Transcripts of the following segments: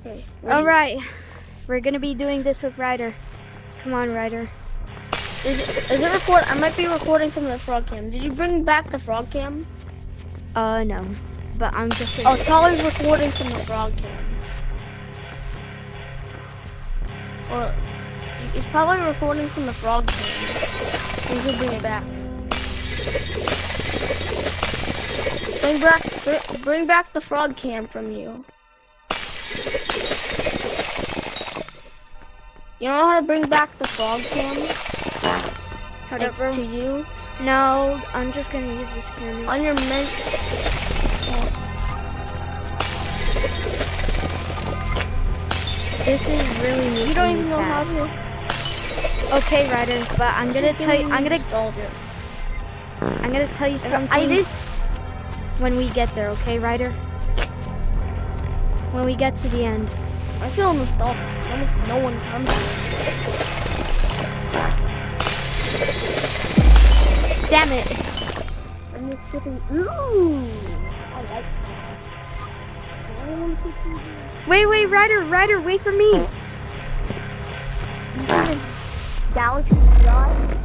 Okay. All right, we're gonna be doing this with Ryder. Come on, Ryder. Is it record? I might be recording from the frog cam. Did you bring back the frog cam? No, but I'm just. Oh, it's probably recording from the frog cam. Or it's probably recording from the frog cam. You can bring it back. Bring back the frog cam from you. You know how to bring back the frog cam? Hold up, bro. To you? No, I'm just gonna use this camera. On your This is really making You don't me even know how sad. to. Okay, Ryder, but I'm gonna tell you. I'm gonna tell you something. I did. When we get there, okay, Ryder? When we get to the end. I feel nostalgic. Almost no one comes here. Damn it! I'm just sitting. Ooh, I like that. Wait, Ryder, wait for me! Galaxy Drive?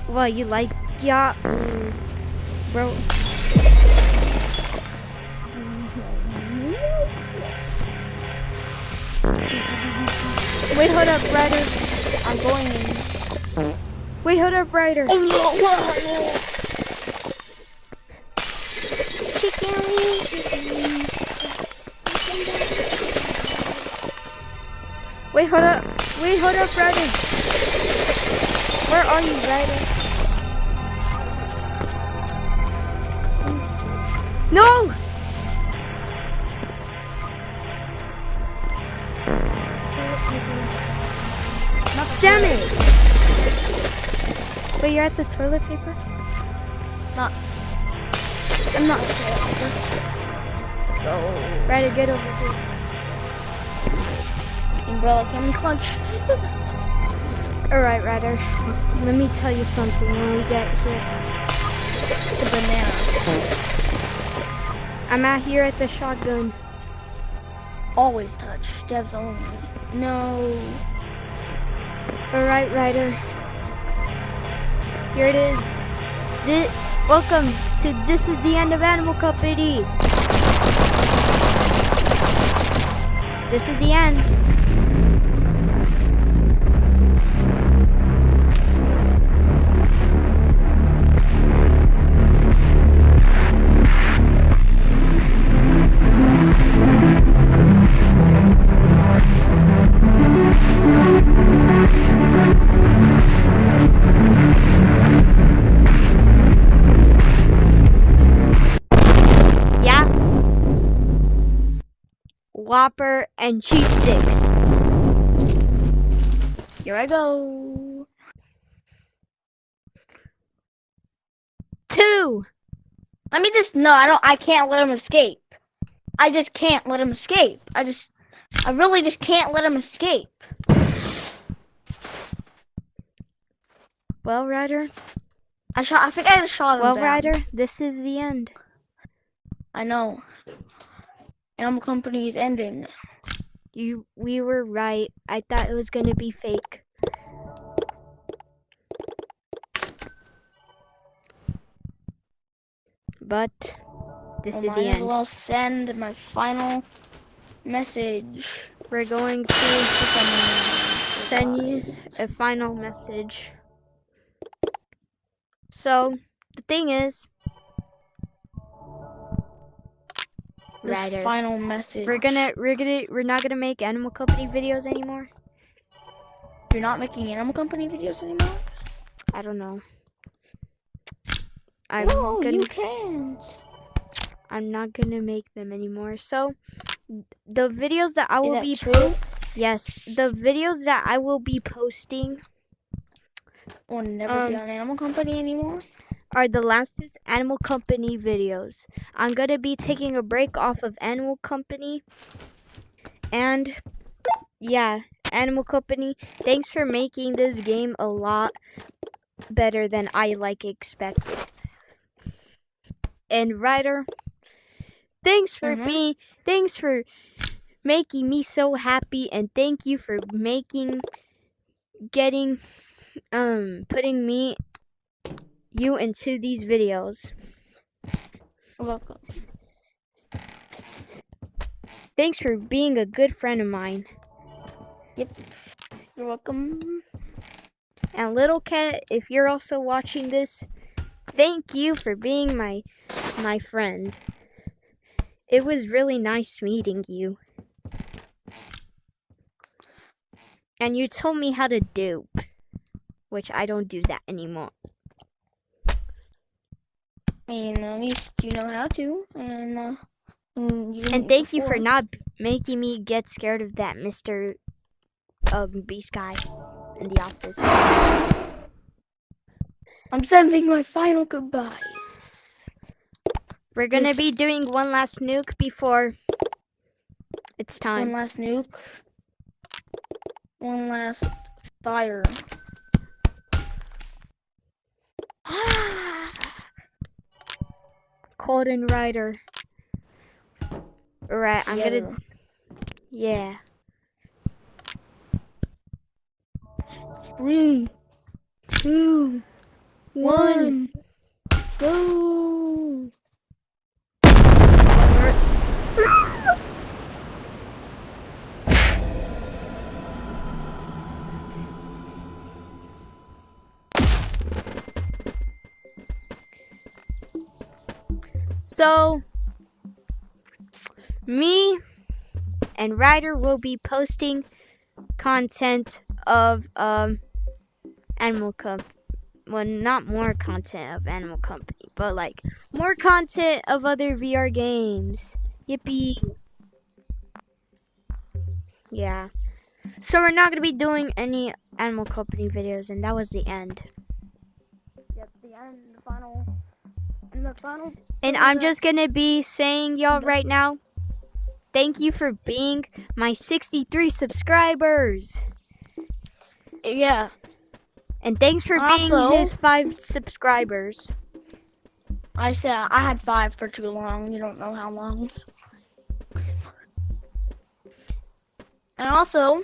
Well, you like yacht, bro? Wait, hold up, Ryder. I'm going in. Wait, hold up, Ryder. Chicken wing. Wait, hold up, Ryder. Where are you, Ryder? No! Damn it! But you're at the toilet paper? I'm not sure. Let's go. Ryder, get over here. Umbrella can clutch. Alright, Ryder. Let me tell you something when we get here. The banana. I'm out here at the shotgun. Always touch. Devs only. No. Alright, Ryder. Here it is. Welcome to This Is the End of Animal Company. This is the end. Whopper and cheese sticks. Here I go. 2. Let me just, no, I can't let him escape. I just can't let him escape. I really just can't let him escape. Well, Ryder. I think I just shot him Well, down. Ryder, this is the end. I know. Animal Company is ending. We were right. I thought it was gonna be fake. But this is the Might as end. well send my final message. We're going to send you a final message. So the thing is, Ryder, Final message. we're not gonna make Animal Company videos anymore. You're not making Animal Company videos anymore? I don't know. You can't. I'm not gonna make them anymore. So the videos that I will be the videos that I will be posting Will never be on Animal Company anymore. Are the last Animal Company videos. I'm gonna be taking a break off of Animal Company. And yeah, Animal Company, thanks for making this game a lot better than I expected. And Ryder, thanks for making me so happy, and thank you for putting you into these videos. You're welcome. Thanks for being a good friend of mine. Yep. You're welcome. And Little Cat, if you're also watching this, thank you for being my friend. It was really nice meeting you. And you told me how to dupe, which I don't do that anymore. I mean, at least you know how to, and And thank you for not making me get scared of that Mr. Beast guy in the office. I'm sending my final goodbyes. We're gonna be doing one last nuke before it's time. One last nuke. One last fire. Cold and Ryder. Alright, I'm Together. gonna. Yeah. 3, 2, 1, go! So, me and Ryder will be posting content of Animal Company. Well, not more content of Animal Company, but like more content of other VR games. Yippee! Yeah. So we're not gonna be doing any Animal Company videos, and that was the end. Yep, the end, the final. And the final. And I'm just gonna be saying, y'all, right now, thank you for being my 63 subscribers. Yeah. And thanks for being Also- his 5 subscribers. I said I had 5 for too long. You don't know how long. And also,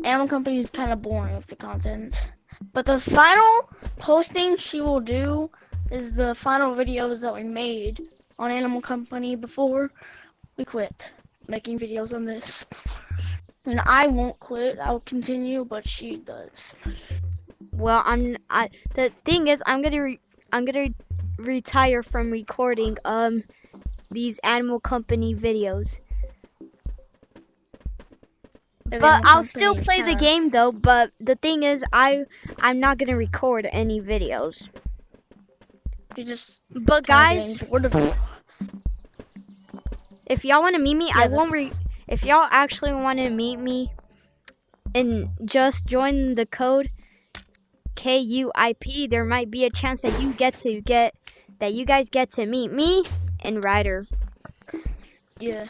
Animal Company is kind of boring with the content. But the final posting she will do is the final videos that we made on Animal Company before we quit making videos on this. And I won't quit. I'll continue, but she does. Well, the thing is, I'm gonna retire from recording these Animal Company videos. But I'll still play the game though. But the thing is, I'm not gonna record any videos. You just But guys, if y'all want to meet me, I won't. If y'all actually want to meet me, and just join the code KUIP, there might be a chance that you guys get to meet me and Ryder. Yeah.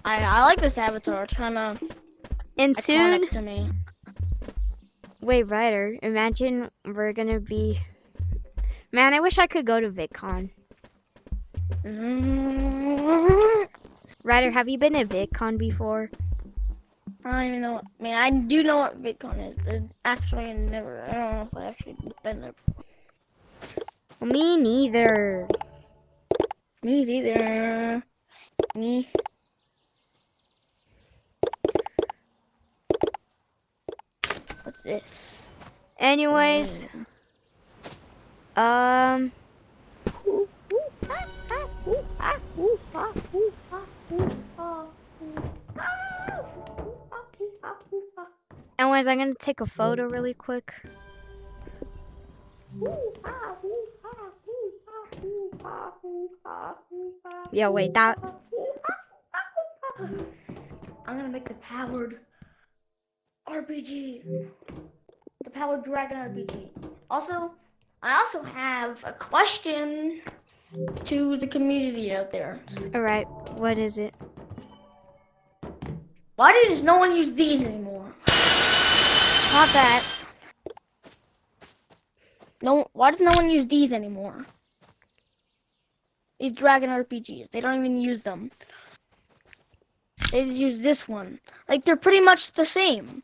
I like this avatar. It's kind of And soon, iconic to me. wait, Ryder, imagine we're gonna be. Man, I wish I could go to VidCon. Ryder, have you been to VidCon before? I don't even know what. I mean, I do know what VidCon is, but actually, I don't know if I actually been there before. Me neither. Me neither. Me. What's this? Anyways, anyways, I'm gonna take a photo really quick. Yeah, wait, that. I'm gonna make the powered RPG. The powered dragon RPG. Also, I also have a question to the community out there. Alright, what is it? Why does no one use these anymore? Not that. No, why does no one use these anymore? these Dragon RPGs. They don't even use them. They just use this one. Like, they're pretty much the same.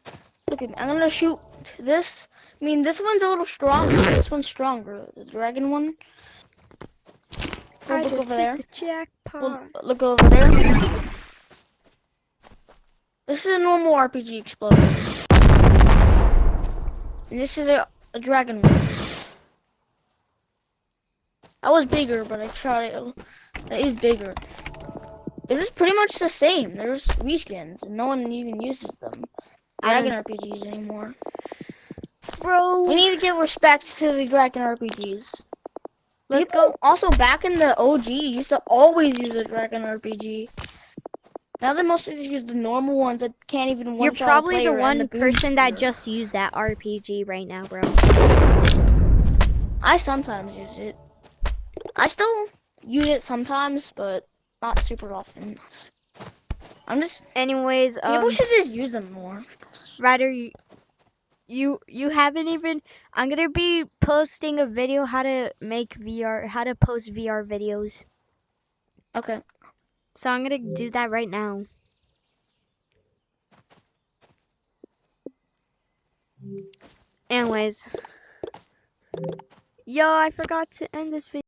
Look at me. I'm gonna shoot this. I mean, this one's a little stronger. This one's stronger. The dragon one. I Look just over there. hit the jackpot. Look over there. This is a normal RPG explosion. And this is a dragon one. That was bigger, but I tried it. It is bigger. They're just pretty much the same. They're just reskins, and no one even uses them. Dragon RPGs anymore. Bro, We need to give respect to the Dragon RPGs. let's People go. also back in the OG used to always use a Dragon RPG. Now they mostly just use the normal ones that can't even one You're shot probably player the and one the boom person that shooter. just used that RPG right now, bro. I sometimes use it. I still use it sometimes, but not super often. I'm just Anyways, people should just use them more. Ryder, you haven't even. I'm gonna be posting a video how to post VR videos. Okay. So I'm gonna do that right now. Anyways, yo, I forgot to end this video.